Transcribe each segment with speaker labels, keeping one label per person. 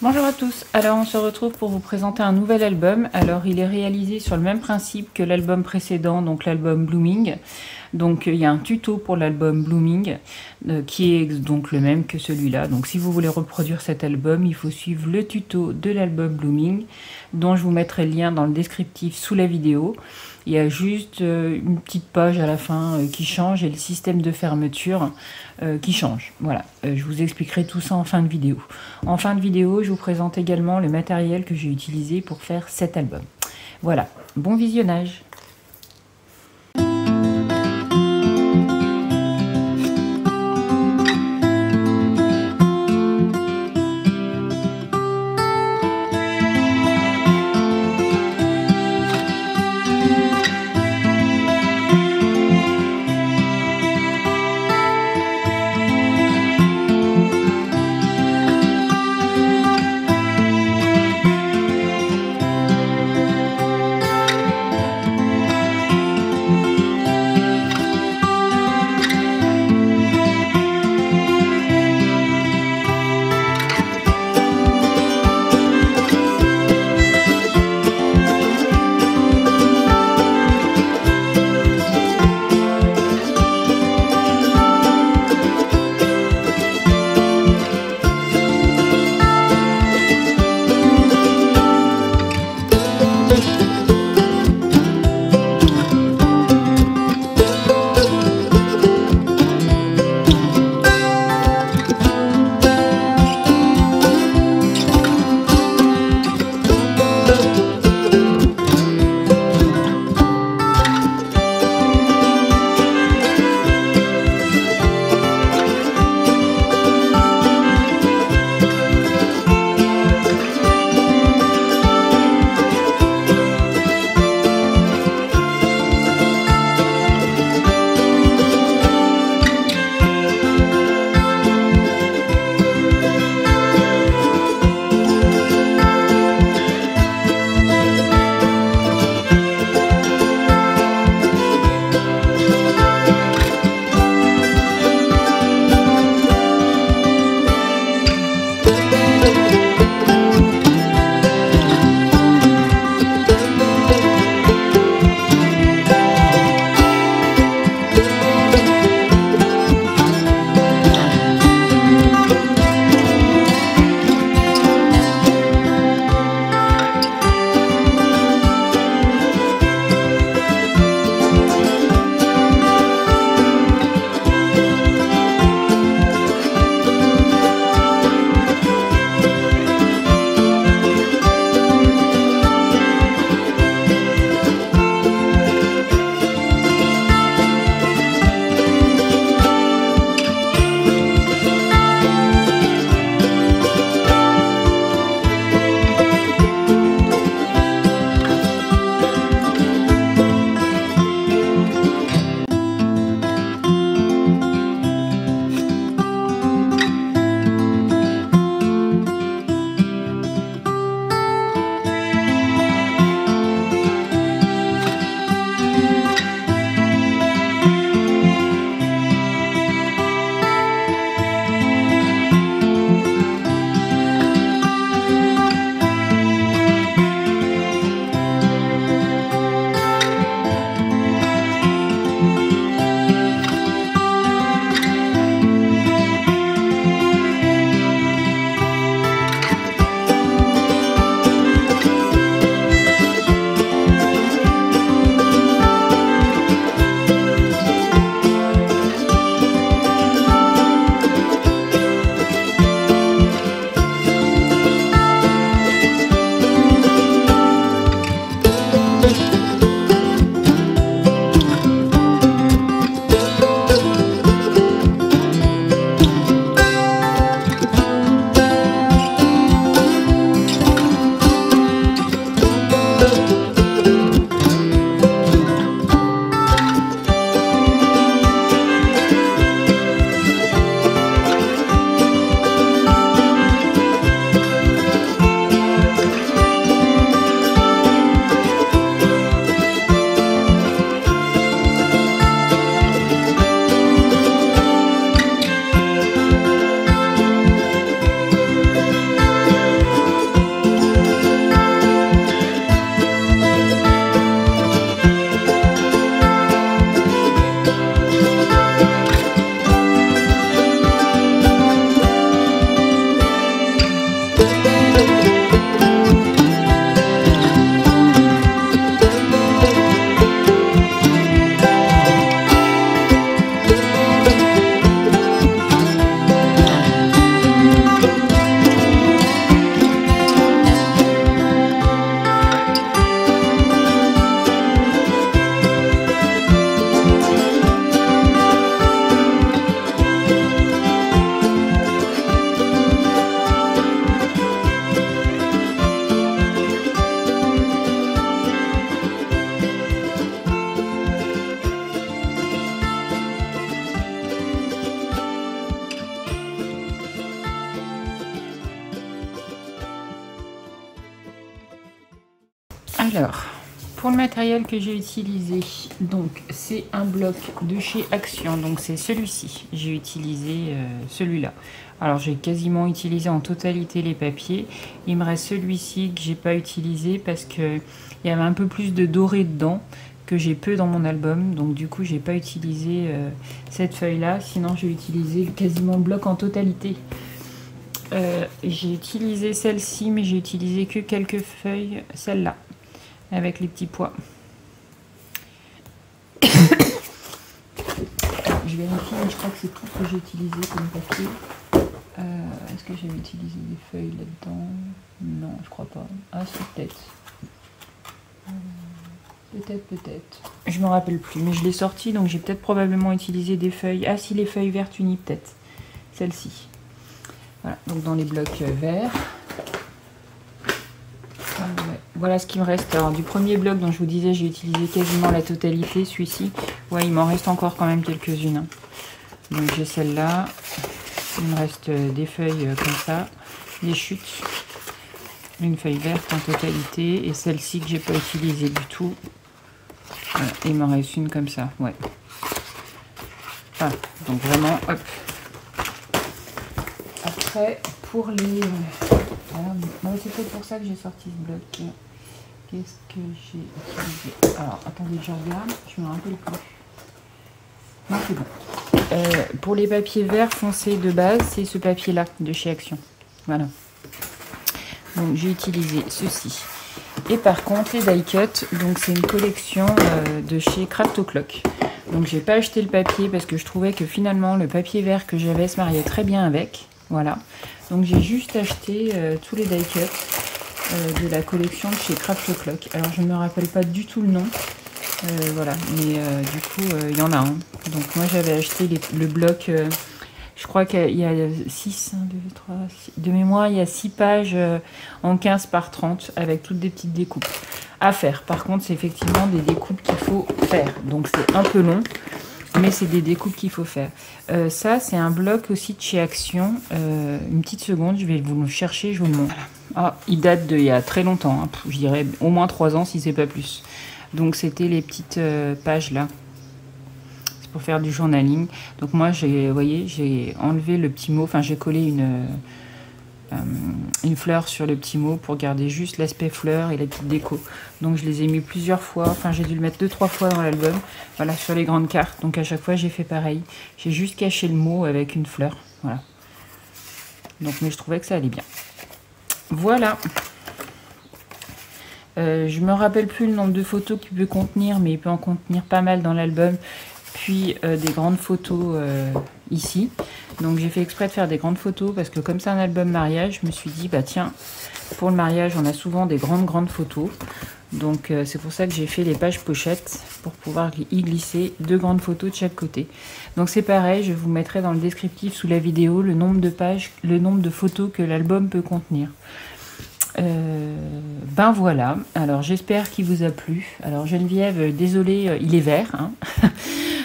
Speaker 1: Bonjour à tous, alors on se retrouve pour vous présenter un nouvel album. Alors il est réalisé sur le même principe que l'album précédent, donc l'album Blooming. Donc il y a un tuto pour l'album Blooming qui est donc le même que celui-là. Donc si vous voulez reproduire cet album, il faut suivre le tuto de l'album Blooming, dont je vous mettrai le lien dans le descriptif sous la vidéo. Il y a juste une petite page à la fin qui change et le système de fermeture qui change. Voilà, je vous expliquerai tout ça en fin de vidéo. En fin de vidéo, je vous présente également le matériel que j'ai utilisé pour faire cet album. Voilà, bon visionnage! Alors, pour le matériel que j'ai utilisé, donc c'est un bloc de chez Action, donc c'est celui-ci. J'ai utilisé celui-là. Alors j'ai quasiment utilisé en totalité les papiers. Il me reste celui-ci que j'ai pas utilisé parce que il y avait un peu plus de doré dedans que j'ai peu dans mon album. Donc du coup j'ai pas utilisé cette feuille-là. Sinon j'ai utilisé quasiment le bloc en totalité. J'ai utilisé celle-ci, mais j'ai utilisé que quelques feuilles, celle-là, avec les petits pois. Je vérifie, mais je crois que c'est tout ce que j'ai utilisé comme papier. Est-ce que j'avais utilisé des feuilles là-dedans? Non, je crois pas. Ah, si, peut-être. Peut-être. Je me rappelle plus, mais je l'ai sorti, donc j'ai peut-être probablement utilisé des feuilles. Ah, si, les feuilles vertes unies, peut-être. Celle-ci. Voilà, donc dans les blocs verts. Ouais. Voilà ce qui me reste. Alors, du premier bloc dont je vous disais, j'ai utilisé quasiment la totalité. Celui-ci, ouais, il m'en reste encore quand même quelques-unes. Donc j'ai celle-là. Il me reste des feuilles comme ça, des chutes, une feuille verte en totalité, et celle-ci que j'ai pas utilisée du tout. Voilà, il m'en reste une comme ça, ouais. Voilà, donc vraiment, hop. Après, pour les... voilà, c'est peut-être pour ça que j'ai sorti ce bloc. Qu'est-ce que j'ai utilisé? Alors, attendez, je regarde, je me rappelle plus. Non, c'est bon. Pour les papiers verts foncés de base, c'est ce papier-là de chez Action. Voilà. Donc j'ai utilisé ceci. Et par contre, les die cut, donc c'est une collection de chez Craft O'Clock. Donc j'ai pas acheté le papier parce que je trouvais que finalement le papier vert que j'avais se mariait très bien avec. Voilà. Donc j'ai juste acheté tous les die cut de la collection de chez Craft O'Clock. Alors je ne me rappelle pas du tout le nom. Voilà, mais du coup, il y en a un. Donc moi, j'avais acheté le bloc, je crois qu'il y a 6, 1, 2, 3, 6, de mémoire, il y a 6 pages en 15 par 30 avec toutes des petites découpes à faire. Par contre, c'est effectivement des découpes qu'il faut faire. Donc c'est un peu long, mais c'est des découpes qu'il faut faire. Ça, c'est un bloc aussi de chez Action. Une petite seconde, je vais vous le chercher, je vous le montre. Ah, il date d'il y a très longtemps, hein. Je dirais au moins 3 ans si c'est pas plus. Donc c'était les petites pages là. C'est pour faire du journaling. Donc moi j'ai, vous voyez, j'ai enlevé le petit mot, enfin j'ai collé une fleur sur le petit mot pour garder juste l'aspect fleur et la petite déco. Donc je les ai mis plusieurs fois, enfin j'ai dû le mettre 2-3 fois dans l'album. Voilà, sur les grandes cartes. Donc à chaque fois j'ai fait pareil. J'ai juste caché le mot avec une fleur. Voilà. Donc mais je trouvais que ça allait bien. Voilà. Je me rappelle plus le nombre de photos qu'il peut contenir, mais il peut en contenir pas mal dans l'album. Puis des grandes photos ici. Donc j'ai fait exprès de faire des grandes photos parce que comme c'est un album mariage, je me suis dit, bah tiens, pour le mariage, on a souvent des grandes photos. Donc c'est pour ça que j'ai fait les pages pochettes pour pouvoir y glisser 2 grandes photos de chaque côté. Donc c'est pareil, je vous mettrai dans le descriptif sous la vidéo le nombre de pages, le nombre de photos que l'album peut contenir. Ben voilà, alors j'espère qu'il vous a plu. Alors Geneviève, désolée, il est vert, hein.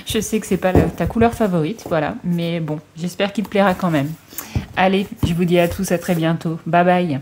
Speaker 1: Je sais que c'est pas ta couleur favorite, voilà, mais bon, j'espère qu'il te plaira quand même. Allez, je vous dis à tous à très bientôt, bye bye.